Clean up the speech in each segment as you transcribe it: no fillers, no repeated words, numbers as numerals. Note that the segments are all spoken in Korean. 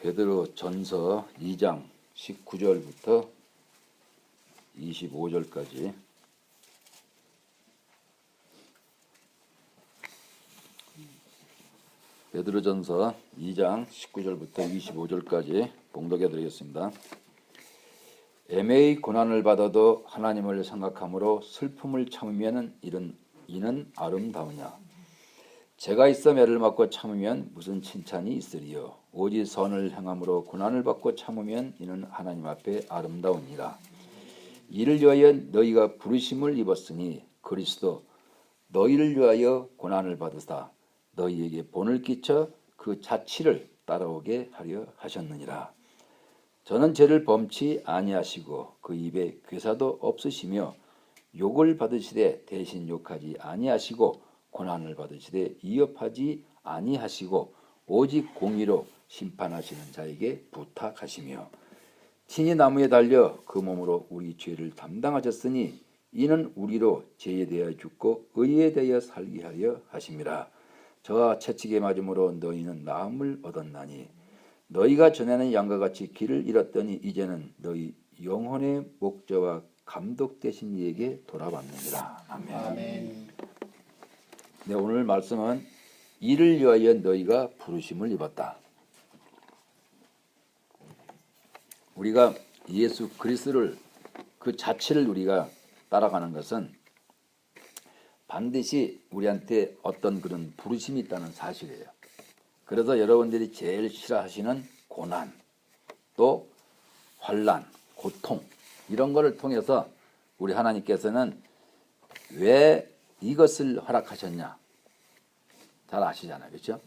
베드로 전서 2장 19절부터 25절까지 베드로 전서 2장 19절부터 25절까지 봉독해 드리겠습니다. 애매히 고난을 받아도 하나님을 생각함으로 슬픔을 참으면 이는 아름다우냐. 죄가 있어 매를 맞고 참으면 무슨 칭찬이 있으리요. 오직 선을 행함으로 고난을 받고 참으면 이는 하나님 앞에 아름다우니라. 이를 위하여 너희가 부르심을 입었으니 그리스도 너희를 위하여 고난을 받으사 너희에게 본을 끼쳐 그 자치를 따라오게 하려 하셨느니라. 저는 죄를 범치 아니하시고 그 입에 괴사도 없으시며 욕을 받으시되 대신 욕하지 아니하시고 고난을 받으시되 이업하지 아니하시고 오직 공의로 심판하시는 자에게 부탁하시며 친히 나무에 달려 그 몸으로 우리 죄를 담당하셨으니 이는 우리로 죄에 대하여 죽고 의에 대하여 살게 하려 하심이라. 저와 채찍에 맞음으로 너희는 나음을 얻었나니 너희가 전에는 양과 같이 길을 잃었더니 이제는 너희 영혼의 목자와 감독 되신 이에게 돌아왔느니라. 아멘. 아멘. 네, 오늘 말씀은 이를 위하여 너희가 부르심을 입었다. 우리가 예수 그리스도를 그 자체를 우리가 따라가는 것은 반드시 우리한테 어떤 그런 부르심이 있다는 사실이에요. 그래서 여러분들이 제일 싫어하시는 고난, 또 환난, 고통 이런 거를 통해서 우리 하나님께서는 왜 이것을 허락하셨냐? 잘 아시잖아요. 그렇죠?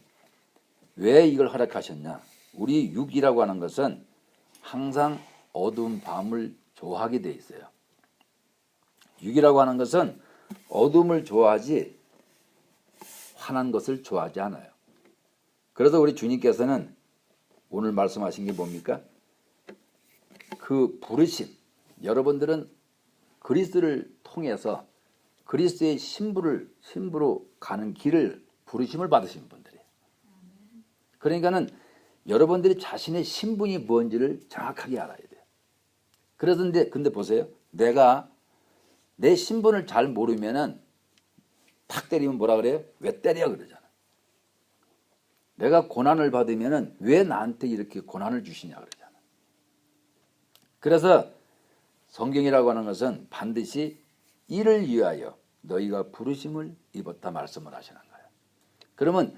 왜 이걸 허락하셨냐? 우리 육이라고 하는 것은 항상 어두운 밤을 좋아하게 돼 있어요. 육이라고 하는 것은 어둠을 좋아하지 환한 것을 좋아하지 않아요. 그래서 우리 주님께서는 오늘 말씀하신 게 뭡니까? 그 부르심, 여러분들은 그리스도를 통해서 그리스도의 신부로 가는 길을 부르심을 받으신 분들이에요. 그러니까는 여러분들이 자신의 신분이 뭔지를 정확하게 알아야 돼요. 그래서 근데 보세요. 내가 내 신분을 잘 모르면은 탁 때리면 뭐라 그래요? 왜 때려 그러잖아. 내가 고난을 받으면은 왜 나한테 이렇게 고난을 주시냐 그러잖아. 그래서 성경이라고 하는 것은 반드시 이를 위하여 너희가 부르심을 입었다 말씀을 하시는 거예요. 그러면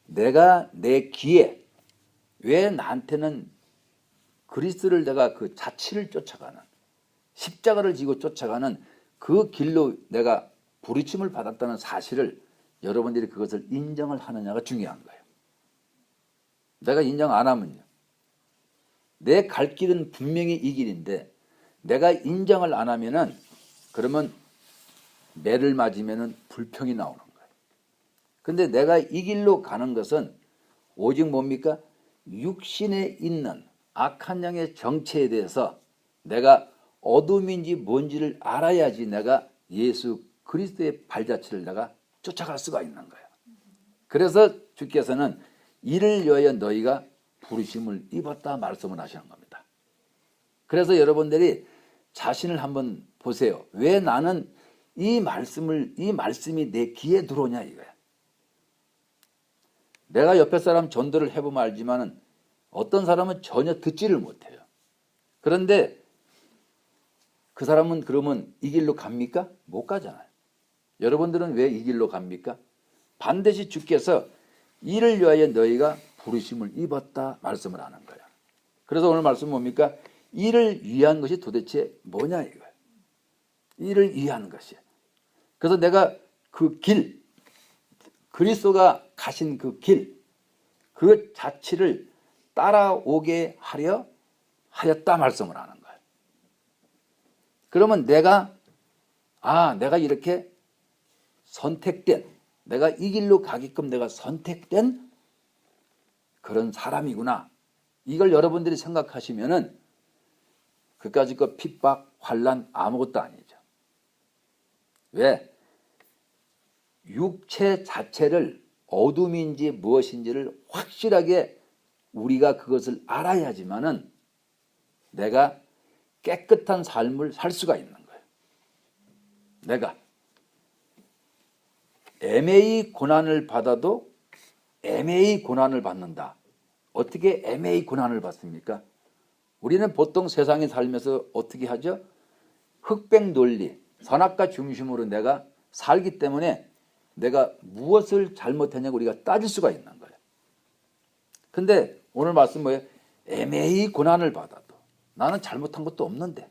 내가 내 귀에 왜 나한테는 그리스도를 내가 그 자치를 쫓아가는 십자가를 지고 쫓아가는 그 길로 내가 부르심을 받았다는 사실을 여러분들이 그것을 인정을 하느냐가 중요한 거예요. 내가 인정 안 하면요. 내 갈 길은 분명히 이 길인데 내가 인정을 안 하면은 그러면 매를 맞으면은 불평이 나오는 거예요. 근데 내가 이 길로 가는 것은 오직 뭡니까? 육신에 있는 악한 영의 정체에 대해서 내가 어둠인지 뭔지를 알아야지 내가 예수 그리스도의 발자취를 내가 쫓아갈 수가 있는 거예요. 그래서 주께서는 이를 위하여 너희가 부르심을 입었다 말씀을 하시는 겁니다. 그래서 여러분들이 자신을 한번 보세요. 왜 나는 이 말씀이 내 귀에 들어오냐 이거야. 내가 옆에 사람 전도를 해보면 알지만은 어떤 사람은 전혀 듣지를 못해요. 그런데 그 사람은 그러면 이 길로 갑니까? 못 가잖아요. 여러분들은 왜 이 길로 갑니까? 반드시 주께서 이를 위하여 너희가 부르심을 입었다 말씀을 하는 거예요. 그래서 오늘 말씀 뭡니까? 이를 위한 것이 도대체 뭐냐 이거예요. 이를 위한 것이에요. 그래서 내가 그 길, 그리스도가 가신 그 길, 그 자취를 따라오게 하였다 말씀을 하는 거예요. 그러면 내가 이렇게 선택된, 내가 이 길로 가게끔 내가 선택된 그런 사람이구나. 이걸 여러분들이 생각하시면은 그까짓 거 핍박, 환난 아무것도 아니죠. 왜? 육체 자체를 어둠인지 무엇인지를 확실하게 우리가 그것을 알아야지만은 내가 깨끗한 삶을 살 수가 있는 거예요. 내가 애매히 고난을 받아도 애매히 고난을 받는다. 어떻게 애매히 고난을 받습니까? 우리는 보통 세상에 살면서 어떻게 하죠? 흑백 논리, 선악과 중심으로 내가 살기 때문에 내가 무엇을 잘못했냐고 우리가 따질 수가 있는 거예요. 근데 오늘 말씀 뭐예요? 애매히 고난을 받아도 나는 잘못한 것도 없는데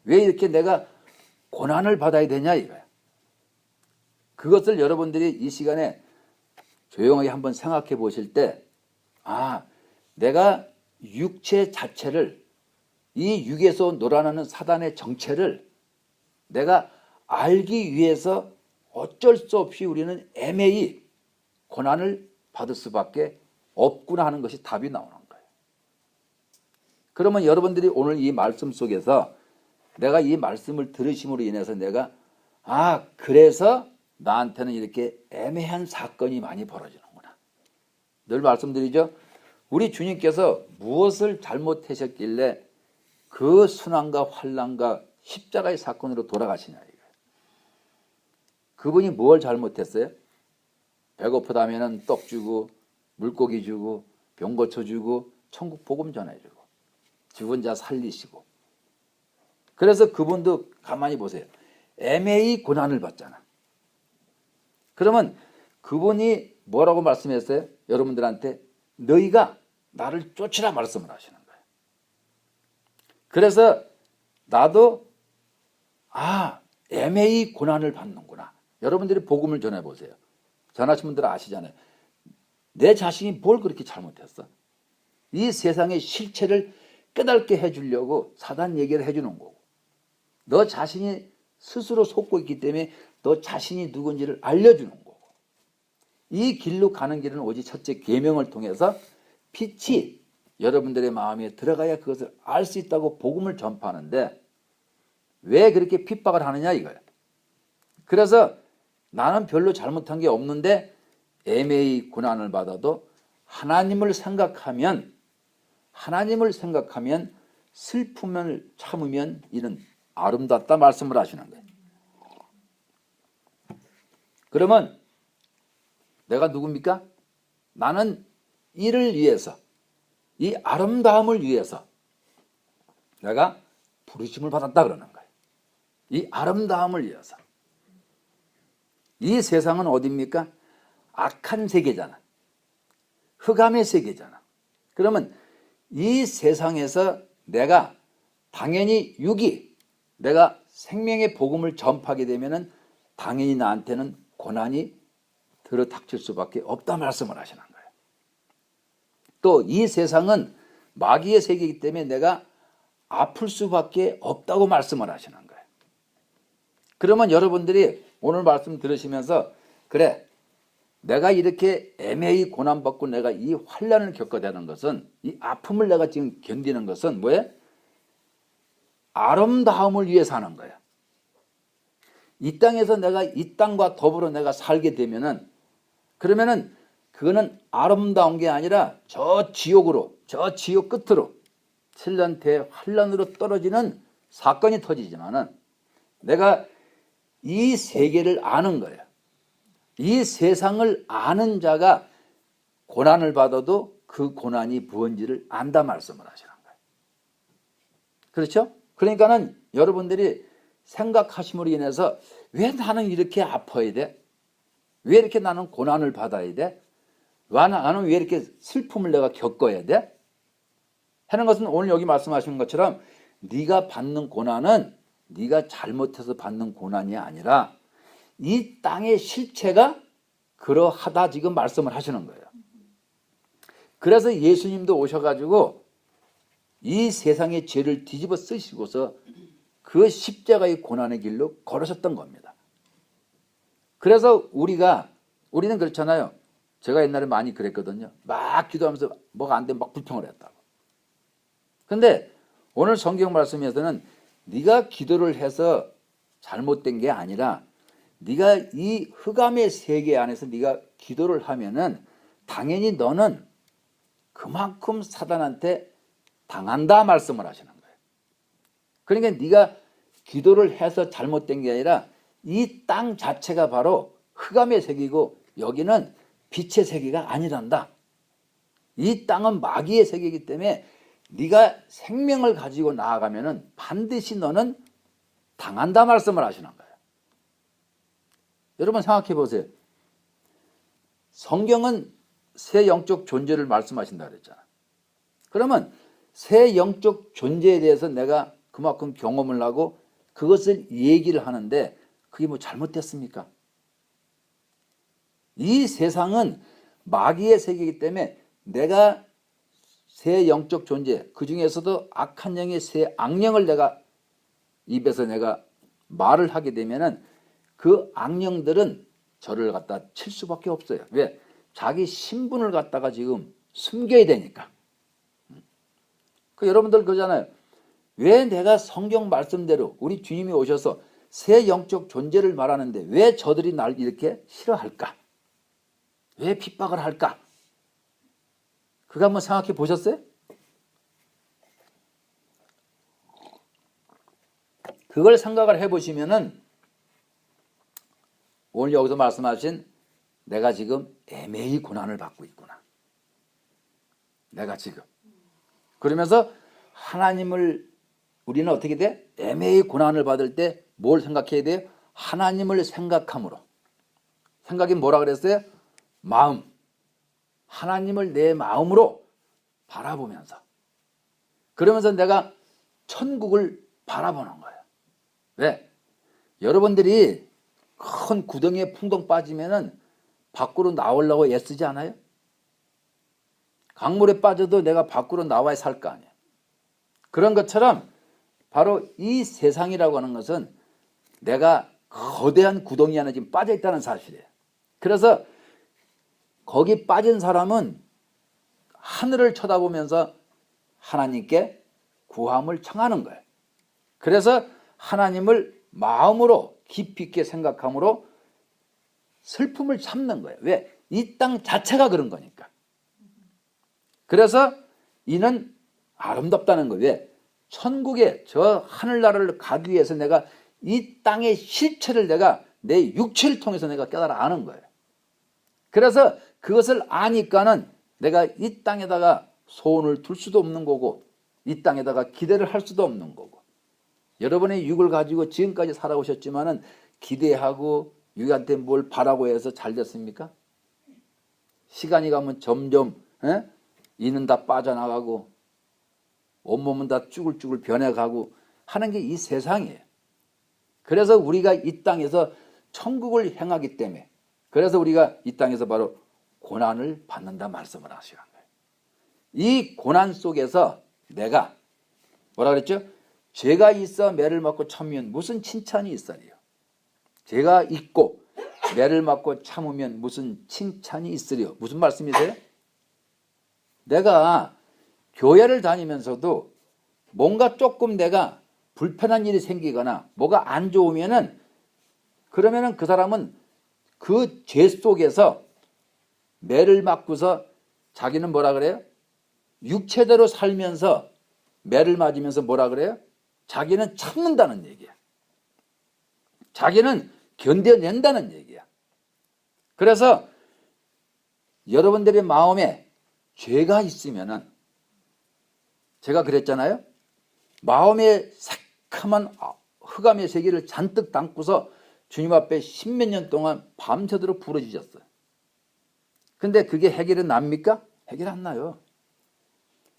왜 이렇게 내가 고난을 받아야 되냐 이거야. 그것을 여러분들이 이 시간에 조용하게 한번 생각해 보실 때, 아, 내가 육체 자체를, 이 육에서 놀아나는 사단의 정체를 내가 알기 위해서 어쩔 수 없이 우리는 애매히 고난을 받을 수밖에 없구나 하는 것이 답이 나오는 거예요. 그러면 여러분들이 오늘 이 말씀 속에서 내가 이 말씀을 들으심으로 인해서 내가 그래서 나한테는 이렇게 애매한 사건이 많이 벌어지는구나. 늘 말씀드리죠. 우리 주님께서 무엇을 잘못하셨길래 그 순환과 환난과 십자가의 사건으로 돌아가시냐 이거예요. 그분이 뭘 잘못했어요? 배고프다면 떡 주고 물고기 주고 병 고쳐주고 천국 복음 전해주고 죽은 자 살리시고. 그래서 그분도 가만히 보세요. 애매히 고난을 받잖아. 그러면 그분이 뭐라고 말씀했어요? 여러분들한테 너희가 나를 쫓으라 말씀을 하시는 거예요. 그래서 나도 애매히 고난을 받는구나. 여러분들이 복음을 전해보세요. 전하신 분들은 아시잖아요. 내 자신이 뭘 그렇게 잘못했어? 이 세상의 실체를 깨닫게 해주려고 사단 얘기를 해주는 거고, 너 자신이 스스로 속고 있기 때문에 너 자신이 누군지를 알려주는 거고, 이 길로 가는 길은 오직 첫째 계명을 통해서 빛이 여러분들의 마음에 들어가야 그것을 알 수 있다고 복음을 전파하는데 왜 그렇게 핍박을 하느냐 이거예요. 그래서 나는 별로 잘못한 게 없는데 애매히 고난을 받아도 하나님을 생각하면 슬픔을 참으면 이는 아름답다 말씀을 하시는 거예요. 그러면 내가 누굽니까? 나는 이를 위해서, 이 아름다움을 위해서 내가 부르심을 받았다 그러는 거예요. 이 아름다움을 위해서. 이 세상은 어디입니까? 악한 세계잖아. 흑암의 세계잖아. 그러면 이 세상에서 내가 당연히 내가 생명의 복음을 전파하게 되면은 당연히 나한테는 고난이 들어닥칠 수밖에 없다 말씀을 하시는 거예요. 또 이 세상은 마귀의 세계이기 때문에 내가 아플 수밖에 없다고 말씀을 하시는 거예요. 그러면 여러분들이 오늘 말씀 들으시면서 그래, 내가 이렇게 애매히 고난받고 내가 이 환난을 겪어야 되는 것은, 이 아픔을 내가 지금 견디는 것은 뭐예요? 아름다움을 위해서 하는 거야. 이 땅에서 내가 이 땅과 더불어 내가 살게 되면은, 그러면은 그거는 아름다운 게 아니라 저 지옥 끝으로 7년 대환란으로 떨어지는 사건이 터지지만은 내가 이 세계를 아는 거예요. 이 세상을 아는 자가 고난을 받아도 그 고난이 무언지를 안다 말씀을 하시는 거예요. 그렇죠? 그러니까는 여러분들이 생각하심으로 인해서 왜 나는 이렇게 아파야 돼? 왜 이렇게 나는 고난을 받아야 돼? 나는 왜 이렇게 슬픔을 내가 겪어야 돼? 하는 것은 오늘 여기 말씀하시는 것처럼 네가 받는 고난은 네가 잘못해서 받는 고난이 아니라 이 땅의 실체가 그러하다 지금 말씀을 하시는 거예요. 그래서 예수님도 오셔가지고 이 세상의 죄를 뒤집어 쓰시고서 그 십자가의 고난의 길로 걸으셨던 겁니다. 그래서 우리는 그렇잖아요. 제가 옛날에 많이 그랬거든요. 막 기도하면서 뭐가 안 되면 막 불평을 했다고. 근데 오늘 성경 말씀에서는 네가 기도를 해서 잘못된 게 아니라 네가 이 흑암의 세계 안에서 네가 기도를 하면은 당연히 너는 그만큼 사단한테 당한다 말씀을 하시는 거예요. 그러니까 네가 기도를 해서 잘못된 게 아니라 이 땅 자체가 바로 흑암의 세계이고 여기는 빛의 세계가 아니란다. 이 땅은 마귀의 세계이기 때문에 네가 생명을 가지고 나아가면은 반드시 너는 당한다 말씀을 하시는 거예요. 여러분 생각해 보세요. 성경은 새 영적 존재를 말씀하신다 그랬잖아. 그러면 새 영적 존재에 대해서 내가 그만큼 경험을 하고 그것을 얘기를 하는데 그게 뭐 잘못됐습니까? 이 세상은 마귀의 세계이기 때문에 내가 새 영적 존재, 그 중에서도 악한 영의 새 악령을 내가 입에서 내가 말을 하게 되면은 그 악령들은 저를 갖다 칠 수밖에 없어요. 왜? 자기 신분을 갖다가 지금 숨겨야 되니까. 여러분들 그러잖아요. 왜 내가 성경 말씀대로 우리 주님이 오셔서 새 영적 존재를 말하는데 왜 저들이 날 이렇게 싫어할까? 왜 핍박을 할까? 그거 한번 생각해 보셨어요? 그걸 생각을 해보시면은 오늘 여기서 말씀하신 내가 지금 애매히 고난을 받고 있구나. 내가 지금. 그러면서 하나님을 우리는 어떻게 돼? 애매히 고난을 받을 때 뭘 생각해야 돼요? 하나님을 생각함으로. 생각이 뭐라 그랬어요? 마음. 하나님을 내 마음으로 바라보면서. 그러면서 내가 천국을 바라보는 거예요. 왜? 여러분들이 큰 구덩이에 풍덩 빠지면은 밖으로 나오려고 애쓰지 않아요? 강물에 빠져도 내가 밖으로 나와야 살 거 아니에요. 그런 것처럼 바로 이 세상이라고 하는 것은 내가 거대한 구덩이 안에 지금 빠져 있다는 사실이에요. 그래서 거기 빠진 사람은 하늘을 쳐다보면서 하나님께 구함을 청하는 거예요. 그래서 하나님을 마음으로 깊이 있게 생각함으로 슬픔을 참는 거예요. 왜? 이 땅 자체가 그런 거니까. 그래서 이는 아름답다는 거예요. 왜? 천국에 저 하늘나라를 가기 위해서 내가 이 땅의 실체를 내가 내 육체를 통해서 내가 깨달아 아는 거예요. 그래서 그것을 아니까는 내가 이 땅에다가 소원을 둘 수도 없는 거고 이 땅에다가 기대를 할 수도 없는 거고 여러분의 육을 가지고 지금까지 살아오셨지만은 기대하고 육한테 뭘 바라고 해서 잘 됐습니까? 시간이 가면 점점 이는 다 빠져나가고 온몸은 다 쭈글쭈글 변해가고 하는 게 이 세상이에요. 그래서 우리가 이 땅에서 천국을 행하기 때문에 그래서 우리가 이 땅에서 바로 고난을 받는다 말씀을 하시는 거예요. 이 고난 속에서 내가 뭐라 그랬죠? 죄가 있어 매를 맞고 참으면 무슨 칭찬이 있으리요. 죄가 있고 매를 맞고 참으면 무슨 칭찬이 있으리요. 무슨 말씀이세요? 내가 교회를 다니면서도 뭔가 조금 내가 불편한 일이 생기거나 뭐가 안 좋으면은 그러면은 그 사람은 그 죄 속에서 매를 맞고서 자기는 뭐라 그래요? 육체대로 살면서 매를 맞으면서 뭐라 그래요? 자기는 참는다는 얘기야. 자기는 견뎌낸다는 얘기야. 그래서 여러분들의 마음에 죄가 있으면은 제가 그랬잖아요. 마음에 새카만 흑암의 세계를 잔뜩 담고서 주님 앞에 십몇 년 동안 밤새도록 부르짖었어요. 근데 그게 해결은 납니까? 해결 안 나요.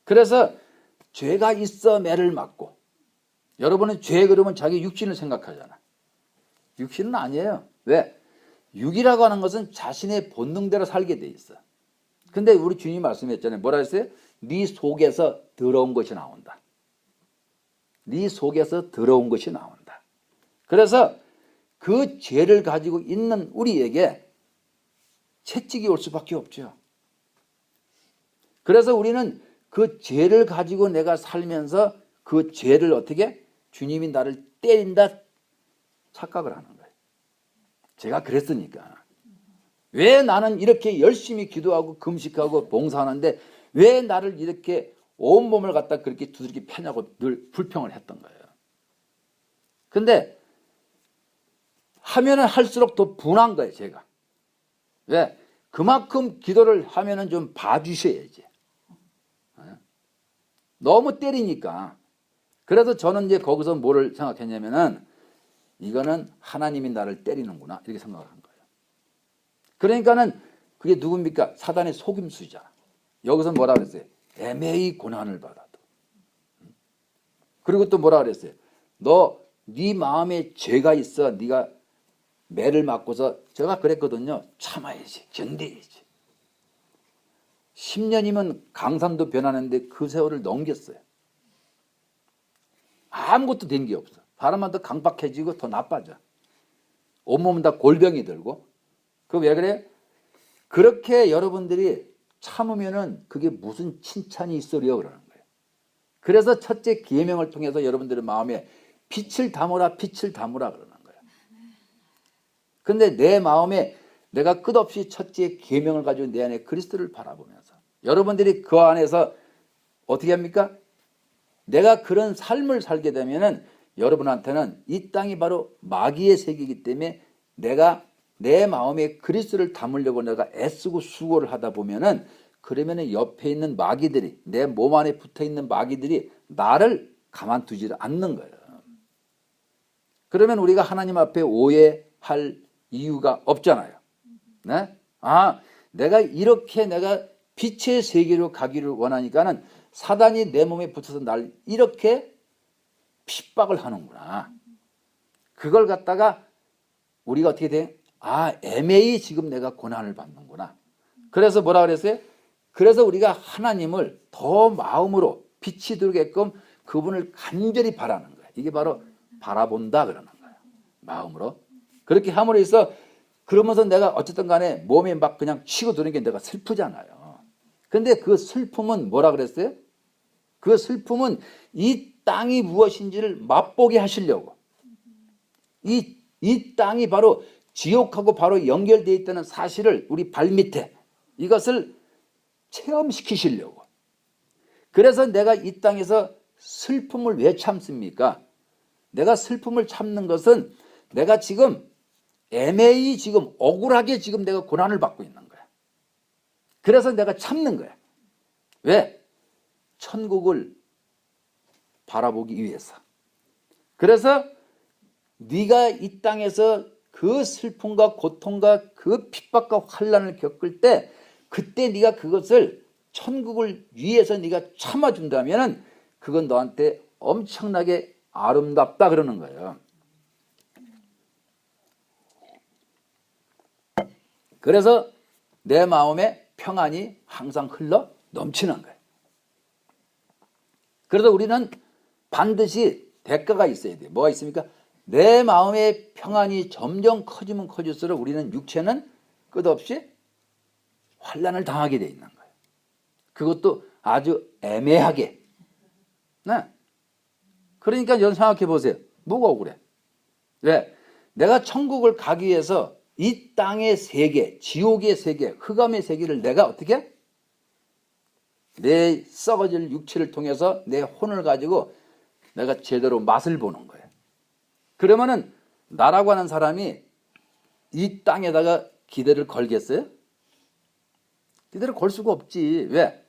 그래서 죄가 있어 매를 맞고 여러분은 죄 그러면 자기 육신을 생각하잖아. 육신은 아니에요. 왜? 육이라고 하는 것은 자신의 본능대로 살게 돼 있어. 근데 우리 주님이 말씀했잖아요. 뭐라 했어요? 네 속에서 더러운 것이 나온다. 네 속에서 더러운 것이 나온다. 그래서 그 죄를 가지고 있는 우리에게 채찍이 올 수밖에 없죠. 그래서 우리는 그 죄를 가지고 내가 살면서 그 죄를 어떻게? 주님이 나를 때린다 착각을 하는 거예요. 제가 그랬으니까. 왜 나는 이렇게 열심히 기도하고 금식하고 봉사하는데 왜 나를 이렇게 온몸을 갖다 그렇게 두들겨 패냐고 늘 불평을 했던 거예요. 근데 하면은 할수록 더 분한 거예요, 제가. 왜? 그만큼 기도를 하면은 좀 봐주셔야지. 너무 때리니까. 그래서 저는 이제 거기서 뭐를 생각했냐면은 이거는 하나님이 나를 때리는구나 이렇게 생각을 한 거예요. 그러니까는 그게 누굽니까? 사단의 속임수자. 여기서 뭐라 그랬어요? 애매히 고난을 받아도. 그리고 또 뭐라 그랬어요? 너 네 마음에 죄가 있어. 네가 매를 맞고서 제가 그랬거든요. 참아야지. 견뎌야지. 10년이면 강산도 변하는데 그 세월을 넘겼어요. 아무것도 된 게 없어. 사람은 더 강박해지고 더 나빠져. 온몸은 다 골병이 들고. 그 왜 그래? 그렇게 여러분들이 참으면은 그게 무슨 칭찬이 있으려 그러는 거예요. 그래서 첫째 계명을 통해서 여러분들의 마음에 빛을 담으라 빛을 담으라 그러는 거예요. 근데 내 마음에 내가 끝없이 첫째 계명을 가지고 내 안에 그리스도를 바라보면서 여러분들이 그 안에서 어떻게 합니까? 내가 그런 삶을 살게 되면은 여러분한테는 이 땅이 바로 마귀의 세계이기 때문에 내가 내 마음에 그리스도를 담으려고 내가 애쓰고 수고를 하다 보면은 그러면은 옆에 있는 마귀들이 내 몸 안에 붙어 있는 마귀들이 나를 가만두지 않는 거예요. 그러면 우리가 하나님 앞에 오해할 이유가 없잖아요. 네? 아, 내가 이렇게 내가 빛의 세계로 가기를 원하니까는 사단이 내 몸에 붙어서 날 이렇게 핍박을 하는구나. 그걸 갖다가 우리가 어떻게 돼? 아, 애매히 지금 내가 고난을 받는구나. 그래서 뭐라 그랬어요? 그래서 우리가 하나님을 더 마음으로 빛이 들게끔 그분을 간절히 바라는 거예요. 이게 바로 바라본다 그러는 거예요. 마음으로. 그렇게 함으로 해서 그러면서 내가 어쨌든 간에 몸에 막 그냥 치고 드는 게 내가 슬프잖아요. 근데 그 슬픔은 뭐라 그랬어요? 그 슬픔은 이 땅이 무엇인지를 맛보게 하시려고. 이 땅이 바로 지옥하고 바로 연결되어 있다는 사실을 우리 발밑에 이것을 체험시키시려고. 그래서 내가 이 땅에서 슬픔을 왜 참습니까? 내가 슬픔을 참는 것은 내가 지금 애매히 지금 억울하게 지금 내가 고난을 받고 있는 거야. 그래서 내가 참는 거야. 왜? 천국을 바라보기 위해서. 그래서 네가 이 땅에서 그 슬픔과 고통과 그 핍박과 환난을 겪을 때 그때 네가 그것을 천국을 위해서 네가 참아준다면 그건 너한테 엄청나게 아름답다 그러는 거예요. 그래서 내 마음에 평안이 항상 흘러 넘치는 거예요. 그래서 우리는 반드시 대가가 있어야 돼요. 뭐가 있습니까? 내 마음의 평안이 점점 커지면 커질수록 우리는 육체는 끝없이 환난을 당하게 돼 있는 거예요. 그것도 아주 애매하게. 네. 그러니까 여러분 생각해 보세요. 뭐가 억울해? 왜? 내가 천국을 가기 위해서 이 땅의 세계, 지옥의 세계, 흑암의 세계를 내가 어떻게? 내 썩어질 육체를 통해서 내 혼을 가지고 내가 제대로 맛을 보는 거예요. 그러면은 나라고 하는 사람이 이 땅에다가 기대를 걸겠어요? 기대를 걸 수가 없지. 왜?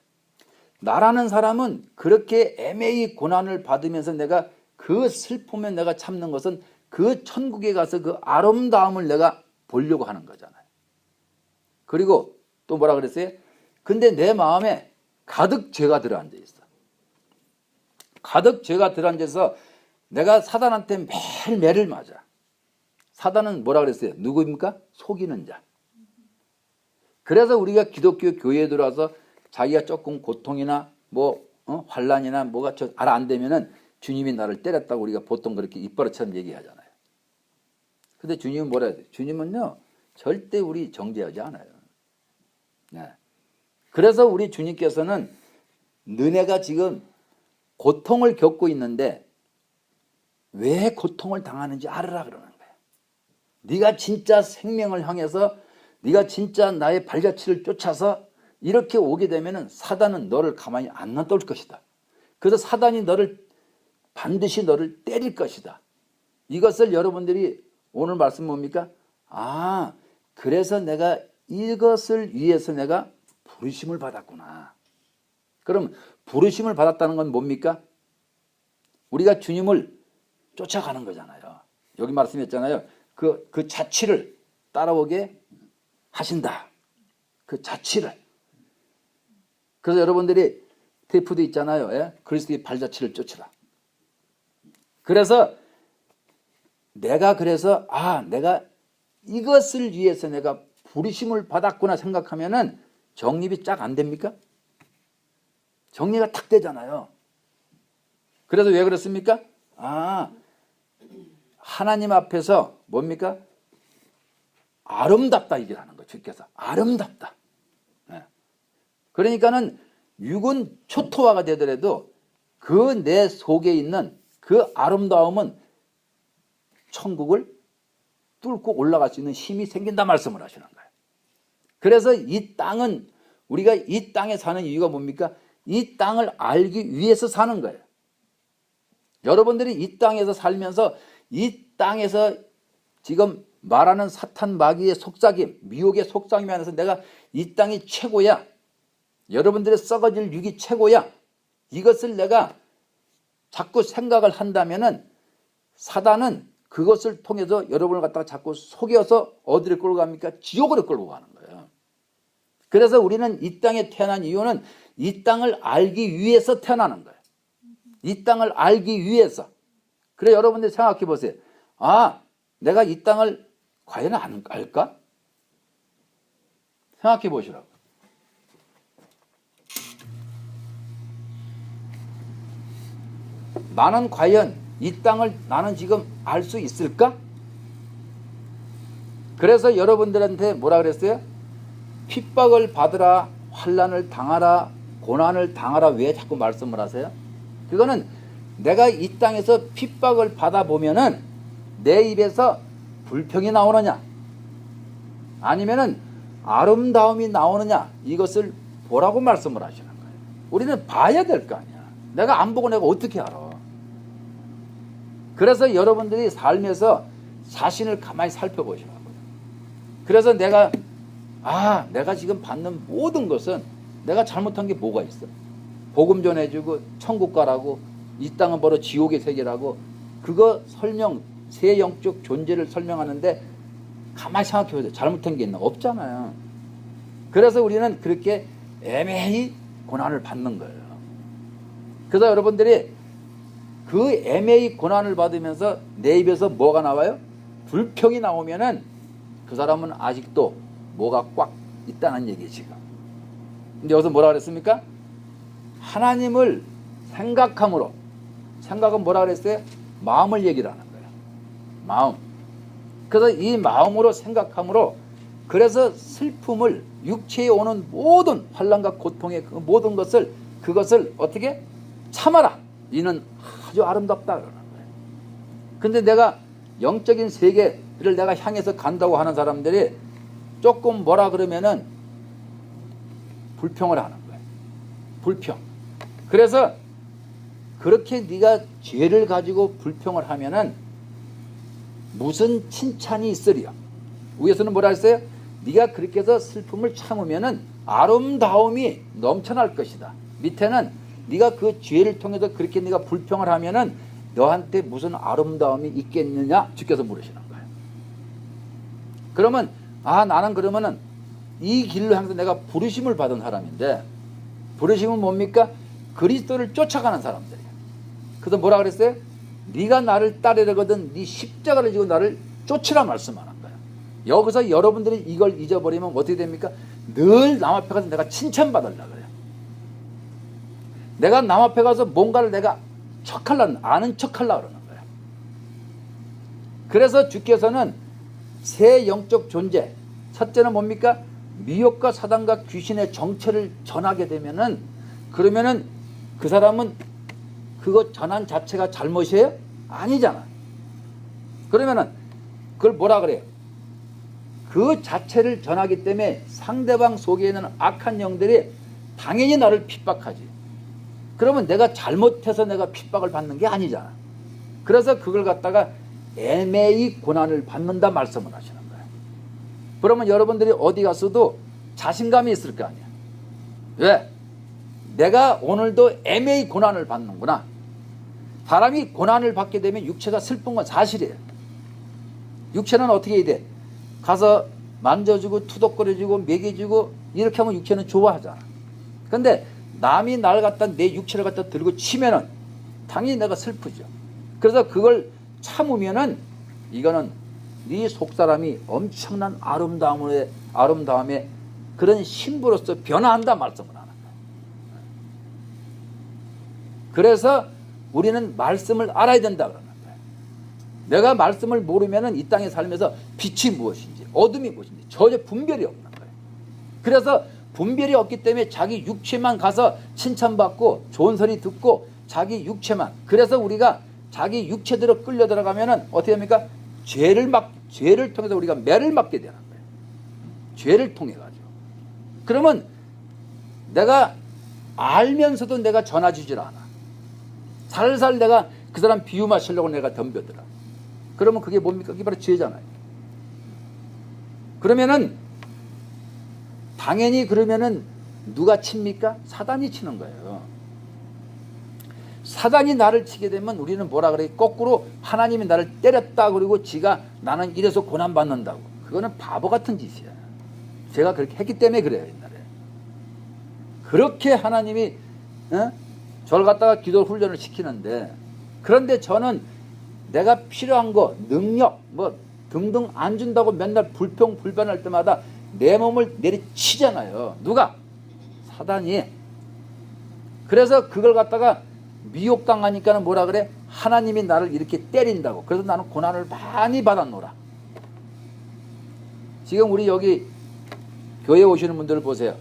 나라는 사람은 그렇게 애매히 고난을 받으면서 내가 그 슬픔에 내가 참는 것은 그 천국에 가서 그 아름다움을 내가 보려고 하는 거잖아요. 그리고 또 뭐라 그랬어요? 근데 내 마음에 가득 죄가 들어앉아 있어. 가득 죄가 들어앉아서 내가 사단한테 매일 매를 맞아. 사단은 뭐라 그랬어요? 누구입니까? 속이는 자. 그래서 우리가 기독교 교회에 들어와서 자기가 조금 고통이나 환난이나 뭐가 알 안 되면은 주님이 나를 때렸다고 우리가 보통 그렇게 입버릇처럼 얘기하잖아요. 근데 주님은 뭐라 해야 돼? 주님은요 절대 우리 정죄하지 않아요. 네. 그래서 우리 주님께서는 너네가 지금 고통을 겪고 있는데 왜 고통을 당하는지 알아라 그러는 거예요. 네가 진짜 생명을 향해서 네가 진짜 나의 발자취를 쫓아서 이렇게 오게 되면은 사단은 너를 가만히 안 놔둘 것이다. 그래서 사단이 반드시 너를 때릴 것이다. 이것을 여러분들이 오늘 말씀 뭡니까? 아, 그래서 내가 이것을 위해서 내가 부르심을 받았구나. 그럼 부르심을 받았다는 건 뭡니까? 우리가 주님을 쫓아가는 거잖아요. 여기 말씀했잖아요. 그 자취를 따라오게 하신다. 그 자취를. 그래서 여러분들이 테이프도 있잖아요. 예? 그리스도의 발자취를 쫓으라. 그래서 내가 이것을 위해서 내가 부르심을 받았구나 생각하면은 정립이 쫙 안 됩니까? 정리가 탁 되잖아요. 그래서 왜 그렇습니까? 하나님 앞에서 뭡니까? 아름답다 얘기를 하는 거예요. 주께서 아름답다. 네. 그러니까는 육은 초토화가 되더라도 그 내 속에 있는 그 아름다움은 천국을 뚫고 올라갈 수 있는 힘이 생긴다 말씀을 하시는 거예요. 그래서 이 땅은 우리가 이 땅에 사는 이유가 뭡니까? 이 땅을 알기 위해서 사는 거예요. 여러분들이 이 땅에서 살면서 이 땅에서 지금 말하는 사탄 마귀의 속삭임, 미혹의 속삭임 안에서 내가 이 땅이 최고야. 여러분들의 썩어질 육이 최고야. 이것을 내가 자꾸 생각을 한다면은 사단은 그것을 통해서 여러분을 갖다가 자꾸 속여서 어디를 끌고 갑니까? 지옥으로 끌고 가는 거예요. 그래서 우리는 이 땅에 태어난 이유는 이 땅을 알기 위해서 태어나는 거예요. 이 땅을 알기 위해서. 그래 여러분들 생각해 보세요. 내가 이 땅을 과연 알까? 생각해 보시라고. 나는 과연 이 땅을 나는 지금 알 수 있을까? 그래서 여러분들한테 뭐라 그랬어요? 핍박을 받으라, 환난을 당하라, 고난을 당하라. 왜 자꾸 말씀을 하세요? 그거는 내가 이 땅에서 핍박을 받아보면은 내 입에서 불평이 나오느냐 아니면은 아름다움이 나오느냐 이것을 보라고 말씀을 하시는 거예요. 우리는 봐야 될 거 아니야. 내가 안 보고 내가 어떻게 알아? 그래서 여러분들이 삶에서 자신을 가만히 살펴보시라고요. 그래서 내가 지금 받는 모든 것은 내가 잘못한 게 뭐가 있어? 복음 전해주고 천국 가라고 이 땅은 바로 지옥의 세계라고 그거 새 영적 존재를 설명하는데 가만히 생각해 보세요. 잘못한 게 있나? 없잖아요. 그래서 우리는 그렇게 애매히 고난을 받는 거예요. 그래서 여러분들이 그 애매히 고난을 받으면서 내 입에서 뭐가 나와요? 불평이 나오면은 그 사람은 아직도 뭐가 꽉 있다는 얘기예요, 지금. 근데 여기서 뭐라 그랬습니까? 하나님을 생각함으로. 생각은 뭐라 그랬어요? 마음을 얘기를 하는 거예요. 마음. 그래서 이 마음으로 생각함으로 그래서 슬픔을 육체에 오는 모든 환난과 고통의 그 모든 그것을 어떻게 참아라. 이는 아주 아름답다 그러는 거예요. 근데 내가 영적인 세계를 내가 향해서 간다고 하는 사람들이 조금 뭐라 그러면은 불평을 하는 거예요. 불평. 그래서 그렇게 네가 죄를 가지고 불평을 하면은 무슨 칭찬이 있으리요. 위에서는 뭐라 했어요? 네가 그렇게 해서 슬픔을 참으면은 아름다움이 넘쳐날 것이다. 밑에는 네가 그 죄를 통해서 그렇게 네가 불평을 하면은 너한테 무슨 아름다움이 있겠느냐? 주께서 물으시는 거예요. 그러면 나는 그러면은 이 길로 항상 내가 부르심을 받은 사람인데 부르심은 뭡니까? 그리스도를 쫓아가는 사람들이에요. 그래서 뭐라 그랬어요? 네가 나를 따르려거든 네 십자가를 지고 나를 쫓으라 말씀하는 거예요. 여기서 여러분들이 이걸 잊어버리면 어떻게 됩니까? 늘 남 앞에 가서 내가 칭찬받으려고 그래요. 내가 남 앞에 가서 뭔가를 내가 아는 척하려고 그러는 거예요. 그래서 주께서는 새 영적 존재, 첫째는 뭡니까? 미혹과 사단과 귀신의 정체를 전하게 되면은 그러면은 그 사람은 그거 전한 자체가 잘못이에요? 아니잖아. 그러면은 그걸 뭐라 그래요? 그 자체를 전하기 때문에 상대방 속에 있는 악한 영들이 당연히 나를 핍박하지. 그러면 내가 잘못해서 내가 핍박을 받는 게 아니잖아. 그래서 그걸 갖다가 애매히 고난을 받는다 말씀을 하시는 거예요. 그러면 여러분들이 어디 가서도 자신감이 있을 거 아니야. 왜? 내가 오늘도 애매히 고난을 받는구나. 사람이 고난을 받게 되면 육체가 슬픈 건 사실이에요. 육체는 어떻게 해야 돼? 가서 만져주고 투덕거려주고 먹여주고 이렇게 하면 육체는 좋아하잖아. 근데 남이 날 갖다 내 육체를 갖다 들고 치면은 당연히 내가 슬프죠. 그래서 그걸 참으면은 이거는 네 속사람이 엄청난 아름다움에 그런 신부로서 변화한다 말씀을 하는 거예요. 그래서 우리는 말씀을 알아야 된다 그러는 거예요. 내가 말씀을 모르면은 이 땅에 살면서 빛이 무엇인지 어둠이 무엇인지 전혀 분별이 없는 거예요. 그래서 분별이 없기 때문에 자기 육체만 가서 칭찬받고 좋은 소리 듣고 자기 육체만. 그래서 우리가 자기 육체대로 끌려 들어가면은 어떻게 합니까? 죄를 통해서 우리가 매를 맞게 되는 거예요. 죄를 통해 가지고. 그러면 내가 알면서도 내가 전화주질 않아. 살살 내가 그 사람 비유 마시려고 내가 덤벼들어. 그러면 그게 뭡니까? 그게 바로 죄잖아요. 그러면은 당연히 그러면은 누가 칩니까? 사단이 치는 거예요. 사단이 나를 치게 되면 우리는 뭐라 그래? 거꾸로 하나님이 나를 때렸다 그리고 지가 나는 이래서 고난받는다고. 그거는 바보 같은 짓이야. 제가 그렇게 했기 때문에 그래요. 옛날에. 그렇게 하나님이 저를 갖다가 기도 훈련을 시키는데, 그런데 저는 내가 필요한 거 능력 뭐 등등 안 준다고 맨날 불평불만할 때마다 내 몸을 내리치잖아요. 누가? 사단이. 그래서 그걸 갖다가 미혹당하니까는 뭐라 그래? 하나님이 나를 이렇게 때린다고. 그래서 나는 고난을 많이 받았노라. 지금 우리 여기 교회 오시는 분들을 보세요.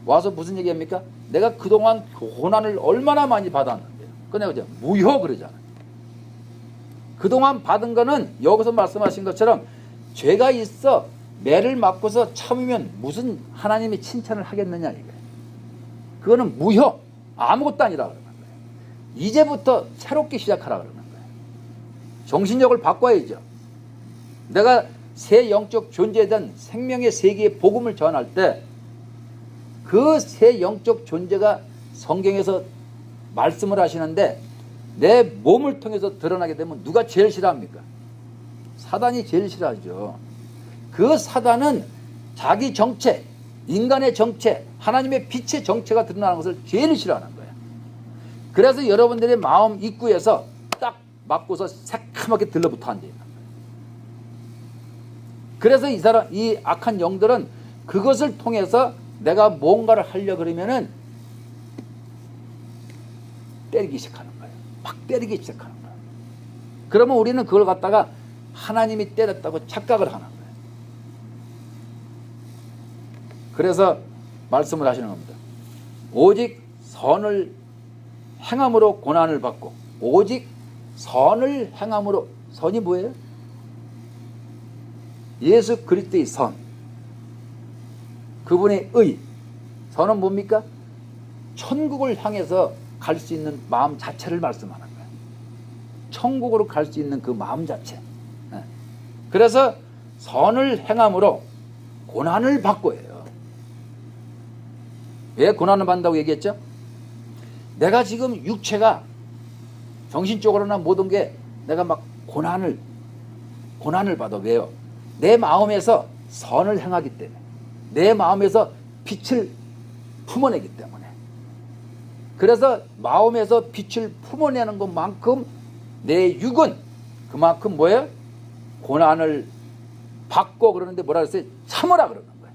와서 무슨 얘기합니까? 내가 그동안 고난을 얼마나 많이 받았는데요. 그 내가 그죠? 무효 그러잖아요. 그동안 받은 거는 여기서 말씀하신 것처럼 죄가 있어 매를 맞고서 참으면 무슨 하나님이 칭찬을 하겠느냐 이거예요. 그거는 무효. 아무것도 아니라 그러는 거예요. 이제부터 새롭게 시작하라 그러는 거예요. 정신력을 바꿔야죠. 내가 새 영적 존재에 대한 생명의 세계의 복음을 전할 때 그 새 영적 존재가 성경에서 말씀을 하시는데 내 몸을 통해서 드러나게 되면 누가 제일 싫어합니까? 사단이 제일 싫어하죠. 그 사단은 자기 정체, 인간의 정체, 하나님의 빛의 정체가 드러나는 것을 제일 싫어하는 거예요. 그래서 여러분들의 마음 입구에서 딱 맞고서 새카맣게 들러붙어 앉아 있는 거예요. 그래서 이 악한 영들은 그것을 통해서 내가 뭔가를 하려고 그러면은 때리기 시작하는 거예요. 막 때리기 시작하는 거예요. 그러면 우리는 그걸 갖다가 하나님이 때렸다고 착각을 하는 거예요. 그래서 말씀을 하시는 겁니다. 오직 선을 행함으로 고난을 받고, 오직 선을 행함으로. 선이 뭐예요? 예수 그리스도의 선, 그분의 의. 선은 뭡니까? 천국을 향해서 갈 수 있는 마음 자체를 말씀하는 거예요. 천국으로 갈 수 있는 그 마음 자체. 그래서 선을 행함으로 고난을 받고예요. 왜 고난을 받는다고 얘기했죠? 내가 지금 육체가 정신적으로나 모든 게 내가 막 고난을 받아. 왜요? 내 마음에서 선을 행하기 때문에, 내 마음에서 빛을 품어내기 때문에. 그래서 마음에서 빛을 품어내는 것만큼 내 육은 그만큼 뭐예요? 고난을 받고. 그러는데 뭐라 그랬어요? 참으라 그러는 거예요.